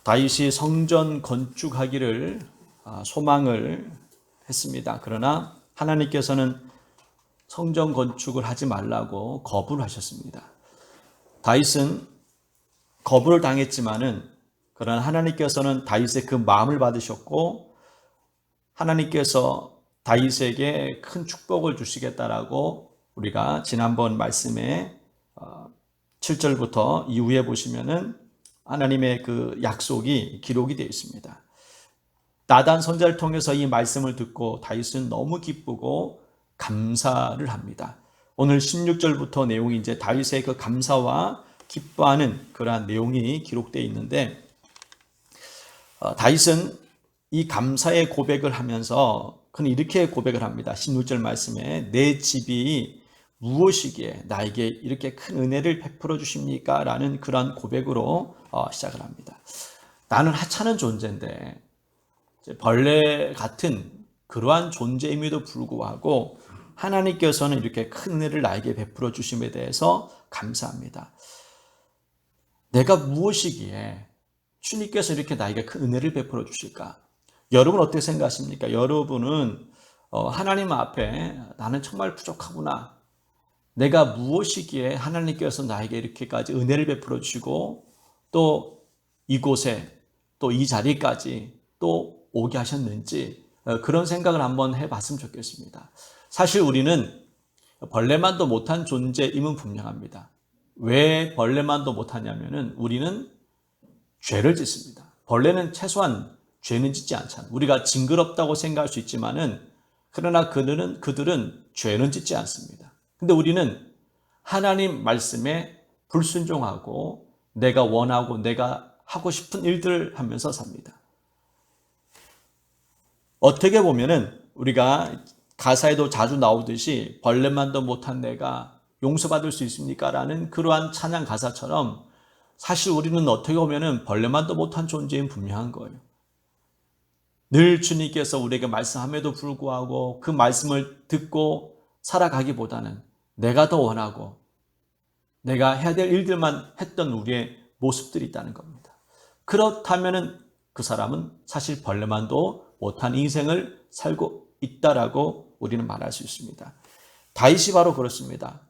다윗이 성전 건축하기를 소망을 했습니다. 그러나 하나님께서는 성전 건축을 하지 말라고 거부를 하셨습니다. 다윗은 거부를 당했지만은 그러나 하나님께서는 다윗의 그 마음을 받으셨고 하나님께서 다윗에게 큰 축복을 주시겠다라고 우리가 지난번 말씀에 7절부터 이후에 보시면은 하나님의 그 약속이 기록이 되어 있습니다. 나단 선지자를 통해서 이 말씀을 듣고 다윗은 너무 기쁘고 감사를 합니다. 오늘 16절부터 내용이 이제 다윗의 그 감사와 기뻐하는 그러한 내용이 기록되어 있는데 다윗은 이 감사의 고백을 하면서 그는 이렇게 고백을 합니다. 16절 말씀에 내 집이 무엇이기에 나에게 이렇게 큰 은혜를 베풀어 주십니까? 라는 그런 고백으로 시작을 합니다. 나는 하찮은 존재인데 벌레 같은 그러한 존재임에도 불구하고 하나님께서는 이렇게 큰 은혜를 나에게 베풀어 주심에 대해서 감사합니다. 내가 무엇이기에 주님께서 이렇게 나에게 큰 은혜를 베풀어 주실까? 여러분 어떻게 생각하십니까? 여러분은 하나님 앞에 나는 정말 부족하구나. 내가 무엇이기에 하나님께서 나에게 이렇게까지 은혜를 베풀어 주시고 또 이곳에 또 이 자리까지 또 오게 하셨는지 그런 생각을 한번 해봤으면 좋겠습니다. 사실 우리는 벌레만도 못한 존재임은 분명합니다. 왜 벌레만도 못하냐면은 우리는 죄를 짓습니다. 벌레는 최소한 죄는 짓지 않잖아요. 우리가 징그럽다고 생각할 수 있지만은 그러나 그들은 죄는 짓지 않습니다. 근데 우리는 하나님 말씀에 불순종하고 내가 원하고 내가 하고 싶은 일들을 하면서 삽니다. 어떻게 보면은 우리가 가사에도 자주 나오듯이 벌레만도 못한 내가 용서받을 수 있습니까? 라는 그러한 찬양 가사처럼 사실 우리는 어떻게 보면은 벌레만도 못한 존재인 분명한 거예요. 늘 주님께서 우리에게 말씀함에도 불구하고 그 말씀을 듣고 살아가기보다는 내가 더 원하고 내가 해야 될 일들만 했던 우리의 모습들이 있다는 겁니다. 그렇다면은 그 사람은 사실 벌레만도 못한 인생을 살고 있다라고 우리는 말할 수 있습니다. 다윗이 바로 그렇습니다.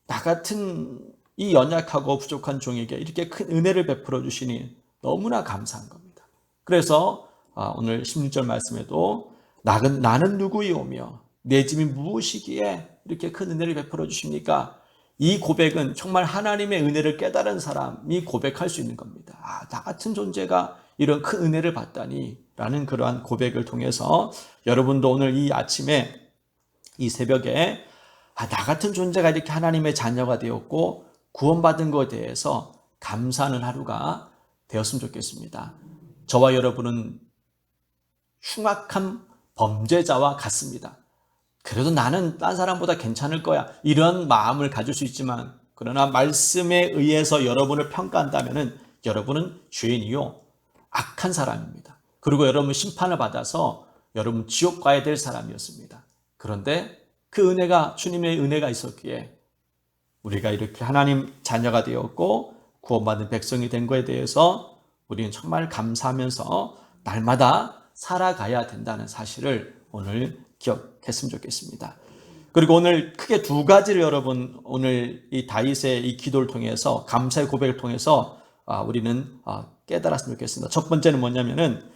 나 같은 이 연약하고 부족한 종에게 이렇게 큰 은혜를 베풀어 주시니 너무나 감사한 겁니다. 그래서 오늘 16절 말씀에도 나는 누구이오며 내 집이 무엇이기에 이렇게 큰 은혜를 베풀어 주십니까? 이 고백은 정말 하나님의 은혜를 깨달은 사람이 고백할 수 있는 겁니다. 나 같은 존재가 이런 큰 은혜를 받다니 라는 그러한 고백을 통해서 여러분도 오늘 이 아침에 이 새벽에 나 같은 존재가 이렇게 하나님의 자녀가 되었고 구원받은 것에 대해서 감사하는 하루가 되었으면 좋겠습니다. 저와 여러분은 흉악한 범죄자와 같습니다. 그래도 나는 딴 사람보다 괜찮을 거야. 이런 마음을 가질 수 있지만 그러나 말씀에 의해서 여러분을 평가한다면 여러분은 죄인이요 악한 사람입니다. 그리고 여러분 심판을 받아서 여러분 지옥 가야 될 사람이었습니다. 그런데 그 은혜가 주님의 은혜가 있었기에 우리가 이렇게 하나님 자녀가 되었고 구원받은 백성이 된 것에 대해서 우리는 정말 감사하면서 날마다 살아가야 된다는 사실을 오늘 기억했으면 좋겠습니다. 그리고 오늘 크게 두 가지를 여러분 오늘 이 다윗의 이 기도를 통해서 감사의 고백을 통해서 우리는 깨달았으면 좋겠습니다. 첫 번째는 뭐냐면은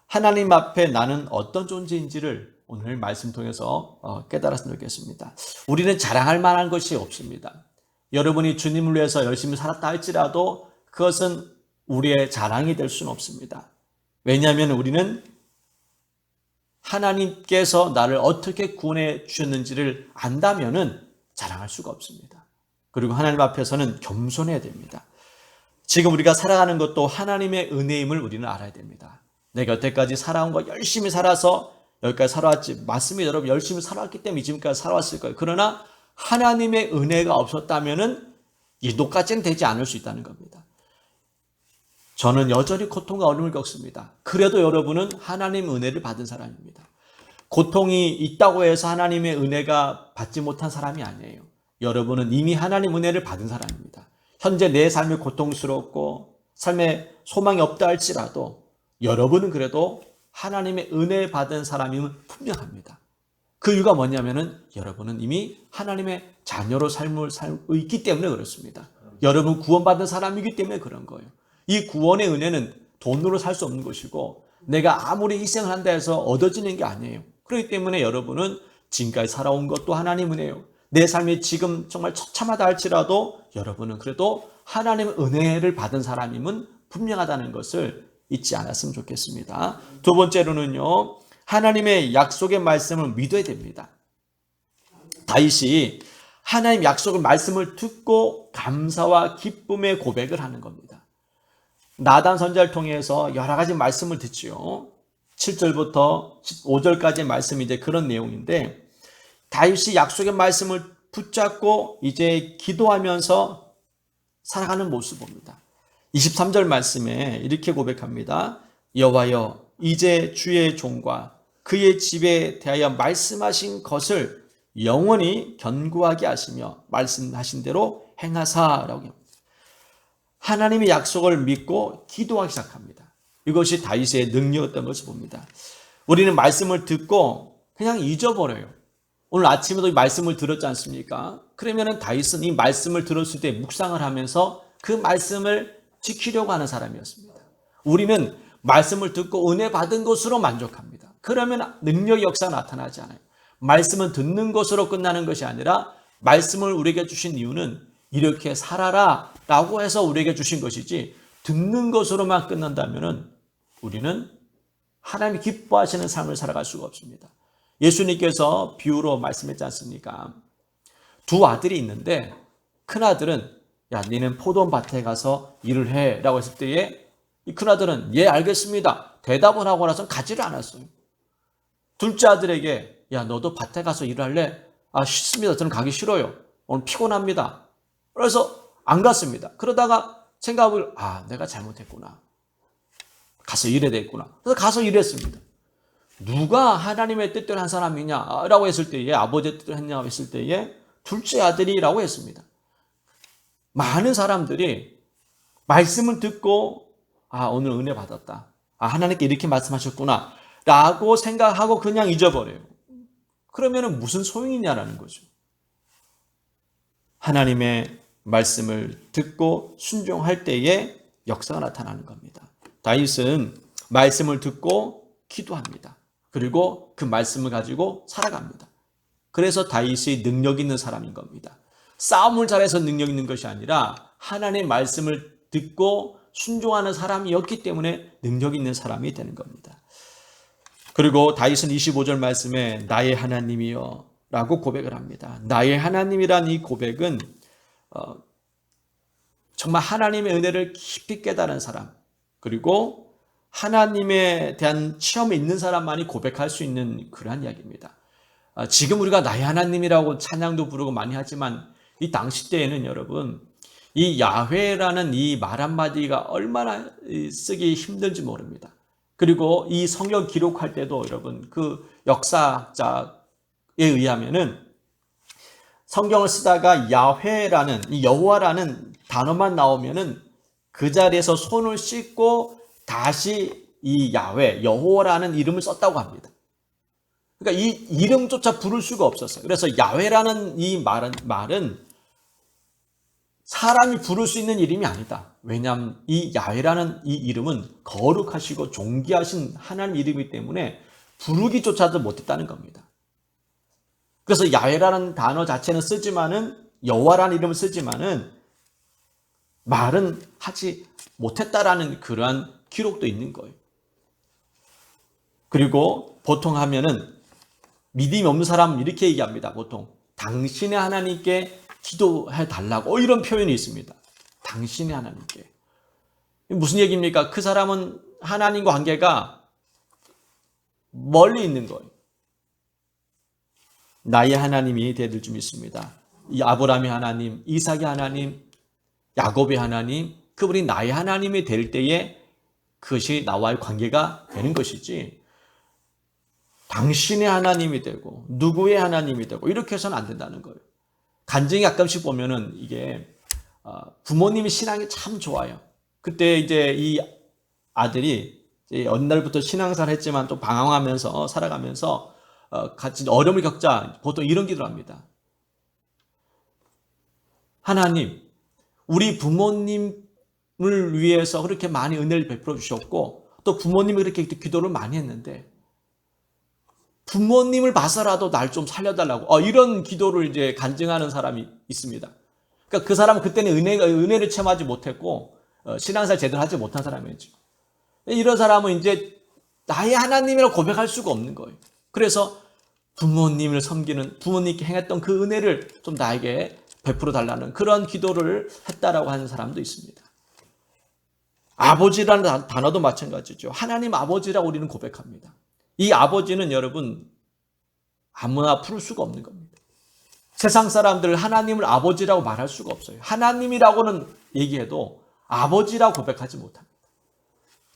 하나님 앞에 나는 어떤 존재인지를 오늘 말씀 통해서 깨달았으면 좋겠습니다. 우리는 자랑할 만한 것이 없습니다. 여러분이 주님을 위해서 열심히 살았다 할지라도 그것은 우리의 자랑이 될 수는 없습니다. 왜냐하면 우리는 하나님께서 나를 어떻게 구원해 주셨는지를 안다면은 자랑할 수가 없습니다. 그리고 하나님 앞에서는 겸손해야 됩니다. 지금 우리가 살아가는 것도 하나님의 은혜임을 우리는 알아야 됩니다. 내가 여태까지 살아온 거 열심히 살아서 여기까지 살아왔지. 맞습니다. 여러분 열심히 살아왔기 때문에 지금까지 살아왔을 거예요. 그러나 하나님의 은혜가 없었다면은 이 똑같이는 되지 않을 수 있다는 겁니다. 저는 여전히 고통과 어려움을 겪습니다. 그래도 여러분은 하나님의 은혜를 받은 사람입니다. 고통이 있다고 해서 하나님의 은혜가 받지 못한 사람이 아니에요. 여러분은 이미 하나님 은혜를 받은 사람입니다. 현재 내 삶이 고통스럽고 삶의 소망이 없다 할지라도 여러분은 그래도 하나님의 은혜 받은 사람임은 분명합니다. 그 이유가 뭐냐면은 여러분은 이미 하나님의 자녀로 삶을 살고 있기 때문에 그렇습니다. 여러분 구원받은 사람이기 때문에 그런 거예요. 이 구원의 은혜는 돈으로 살 수 없는 것이고 내가 아무리 희생을 한다 해서 얻어지는 게 아니에요. 그렇기 때문에 여러분은 지금까지 살아온 것도 하나님 은혜예요. 내 삶이 지금 정말 처참하다 할지라도 여러분은 그래도 하나님의 은혜를 받은 사람임은 분명하다는 것을 잊지 않았으면 좋겠습니다. 두 번째로는요, 하나님의 약속의 말씀을 믿어야 됩니다. 다윗이 하나님 약속의 말씀을 듣고 감사와 기쁨의 고백을 하는 겁니다. 나단 선지자를 통해서 여러 가지 말씀을 듣지요. 7절부터 15절까지의 말씀이 이제 그런 내용인데 다윗이 약속의 말씀을 붙잡고 이제 기도하면서 살아가는 모습을 봅니다. 23절 말씀에 이렇게 고백합니다. 여호와여 이제 주의 종과 그의 집에 대하여 말씀하신 것을 영원히 견고하게 하시며 말씀하신 대로 행하사라고 합니다. 하나님의 약속을 믿고 기도하기 시작합니다. 이것이 다윗의 능력이었던 것을 봅니다. 우리는 말씀을 듣고 그냥 잊어버려요. 오늘 아침에도 이 말씀을 들었지 않습니까? 그러면 다윗은 이 말씀을 들었을 때 묵상을 하면서 그 말씀을 지키려고 하는 사람이었습니다. 우리는 말씀을 듣고 은혜 받은 것으로 만족합니다. 그러면 능력의 역사가 나타나지 않아요. 말씀은 듣는 것으로 끝나는 것이 아니라 말씀을 우리에게 주신 이유는 이렇게 살아라 라고 해서 우리에게 주신 것이지 듣는 것으로만 끝난다면 우리는 하나님이 기뻐하시는 삶을 살아갈 수가 없습니다. 예수님께서 비유로 말씀했지 않습니까? 두 아들이 있는데 큰아들은 야 너는 포도밭에 가서 일을 해 라고 했을 때에 이 큰아들은 예 알겠습니다 대답을 하고 나서 가지를 않았어요. 둘째 아들에게 야 너도 밭에 가서 일을 할래? 아 싫습니다. 저는 가기 싫어요. 오늘 피곤합니다. 그래서 안 갔습니다. 그러다가 생각을 내가 잘못했구나. 가서 일해야 되겠구나. 그래서 가서 일했습니다. 누가 하나님의 뜻대로 한 사람이냐라고 했을 때에 아버지의 뜻대로 했냐고 했을 때에 둘째 아들이라고 했습니다. 많은 사람들이 말씀을 듣고 오늘 은혜 받았다. 하나님께 이렇게 말씀하셨구나 라고 생각하고 그냥 잊어버려요. 그러면 무슨 소용이냐라는 거죠. 하나님의 말씀을 듣고 순종할 때에 역사가 나타나는 겁니다. 다윗은 말씀을 듣고 기도합니다. 그리고 그 말씀을 가지고 살아갑니다. 그래서 다윗이 능력 있는 사람인 겁니다. 싸움을 잘해서 능력 있는 것이 아니라 하나님의 말씀을 듣고 순종하는 사람이었기 때문에 능력 있는 사람이 되는 겁니다. 그리고 다윗은 25절 말씀에 나의 하나님이여 라고 고백을 합니다. 나의 하나님이란 이 고백은 정말 하나님의 은혜를 깊이 깨달은 사람 그리고 하나님에 대한 체험이 있는 사람만이 고백할 수 있는 그러한 이야기입니다. 지금 우리가 나의 하나님이라고 찬양도 부르고 많이 하지만 이 당시 때에는 여러분 이 야훼라는 이 말 한마디가 얼마나 쓰기 힘든지 모릅니다. 그리고 이 성경 기록할 때도 여러분 그 역사자에 의하면은 성경을 쓰다가 야훼라는 이 여호와라는 단어만 나오면은 그 자리에서 손을 씻고 다시 이 야훼 여호와라는 이름을 썼다고 합니다. 그러니까 이 이름조차 부를 수가 없었어요. 그래서 야훼라는 이 말은 사람이 부를 수 있는 이름이 아니다. 왜냐하면 이 야훼라는 이 이름은 거룩하시고 존귀하신 하나님 이름이기 때문에 부르기조차도 못했다는 겁니다. 그래서 야훼라는 단어 자체는 쓰지만은 여호와라는 이름을 쓰지만은 말은 하지 못했다라는 그러한 기록도 있는 거예요. 그리고 보통 하면은 믿음이 없는 사람은 이렇게 얘기합니다. 보통 당신의 하나님께 기도해 달라고 이런 표현이 있습니다. 당신의 하나님께. 무슨 얘기입니까? 그 사람은 하나님과 관계가 멀리 있는 거예요. 나의 하나님이 되들 좀 있습니다. 이 아브라함의 하나님, 이삭의 하나님, 야곱의 하나님, 그분이 나의 하나님이 될 때에 그것이 나와의 관계가 되는 것이지 당신의 하나님이 되고 누구의 하나님이 되고 이렇게 해서는 안 된다는 거예요. 간증이 가끔씩 보면은 이게 부모님이 신앙이 참 좋아요. 그때 이제 이 아들이 어느 날부터 신앙생활 했지만 또 방황하면서 살아가면서 같이 어려움을 겪자 보통 이런 기도를 합니다. 하나님, 우리 부모님을 위해서 그렇게 많이 은혜를 베풀어 주셨고 또 부모님이 그렇게 기도를 많이 했는데 부모님을 봐서라도 날 좀 살려달라고 이런 기도를 이제 간증하는 사람이 있습니다. 그러니까 그 사람은 그때는 은혜를 체험하지 못했고 신앙생활 제대로 하지 못한 사람이었죠. 이런 사람은 이제 나의 하나님이라고 고백할 수가 없는 거예요. 그래서 부모님을 섬기는 부모님께 행했던 그 은혜를 좀 나에게 베풀어 달라는 그런 기도를 했다라고 하는 사람도 있습니다. 아버지라는 단어도 마찬가지죠. 하나님 아버지라고 우리는 고백합니다. 이 아버지는 여러분 아무나 부를 수가 없는 겁니다. 세상 사람들 하나님을 아버지라고 말할 수가 없어요. 하나님이라고는 얘기해도 아버지라고 고백하지 못합니다.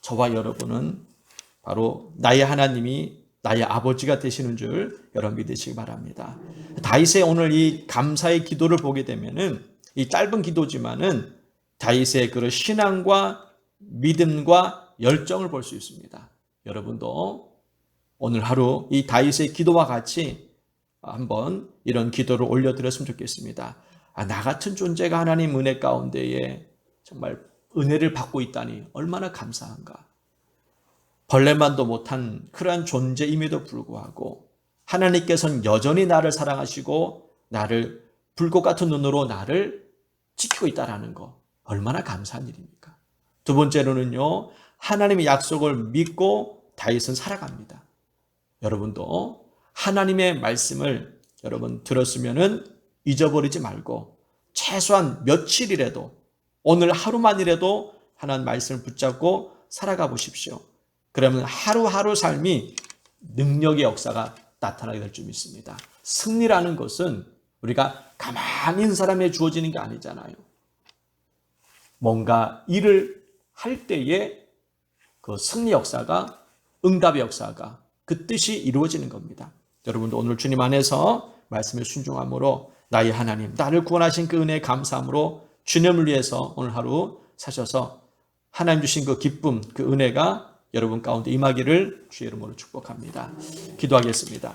저와 여러분은 바로 나의 하나님이 나의 아버지가 되시는 줄 여러분 믿으시기 바랍니다. 다윗의 오늘 이 감사의 기도를 보게 되면은 이 짧은 기도지만은 다윗의 그런 신앙과 믿음과 열정을 볼 수 있습니다. 여러분도 오늘 하루 이 다윗의 기도와 같이 한번 이런 기도를 올려드렸으면 좋겠습니다. 나 같은 존재가 하나님 은혜 가운데에 정말 은혜를 받고 있다니 얼마나 감사한가. 벌레만도 못한 그러한 존재임에도 불구하고 하나님께서는 여전히 나를 사랑하시고 나를 불꽃 같은 눈으로 나를 지키고 있다는 거 얼마나 감사한 일입니까? 두 번째로는요, 하나님의 약속을 믿고 다윗은 살아갑니다. 여러분도 하나님의 말씀을 여러분 들었으면은 잊어버리지 말고 최소한 며칠이라도 오늘 하루만이라도 하나님 말씀을 붙잡고 살아가 보십시오. 그러면 하루하루 삶이 능력의 역사가 나타나게 될 줄 믿습니다. 승리라는 것은 우리가 가만히 있는 사람에 주어지는 게 아니잖아요. 뭔가 일을 할 때에 그 승리 역사가, 응답의 역사가 그 뜻이 이루어지는 겁니다. 여러분도 오늘 주님 안에서 말씀에 순종함으로 나의 하나님, 나를 구원하신 그 은혜에 감사함으로 주님을 위해서 오늘 하루 사셔서 하나님 주신 그 기쁨, 그 은혜가 여러분 가운데 임하기를 주의 이름으로 축복합니다. 기도하겠습니다.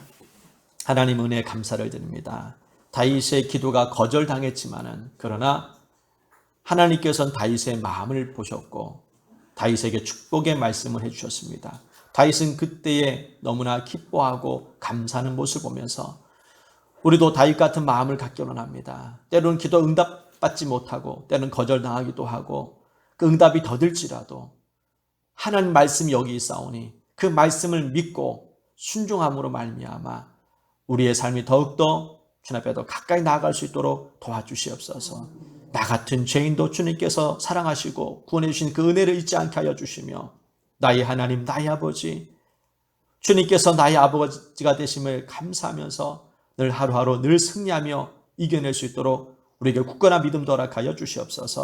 하나님 은혜에 감사를 드립니다. 다윗의 기도가 거절당했지만은 그러나 하나님께서는 다윗의 마음을 보셨고 다윗에게 축복의 말씀을 해주셨습니다. 다윗은 그때에 너무나 기뻐하고 감사하는 모습을 보면서 우리도 다윗 같은 마음을 갖기 원합니다. 때로는 기도 응답받지 못하고 때로는 거절당하기도 하고 그 응답이 더딜지라도 하나님 말씀이 여기 있사오니 그 말씀을 믿고 순종함으로 말미암아 우리의 삶이 더욱더 주님 앞에 더 가까이 나아갈 수 있도록 도와주시옵소서. 나 같은 죄인도 주님께서 사랑하시고 구원해 주신 그 은혜를 잊지 않게 하여 주시며 나의 하나님, 나의 아버지, 주님께서 나의 아버지가 되심을 감사하면서 늘 하루하루 늘 승리하며 이겨낼 수 있도록 우리에게 굳건한 믿음도 허락하여 주시옵소서.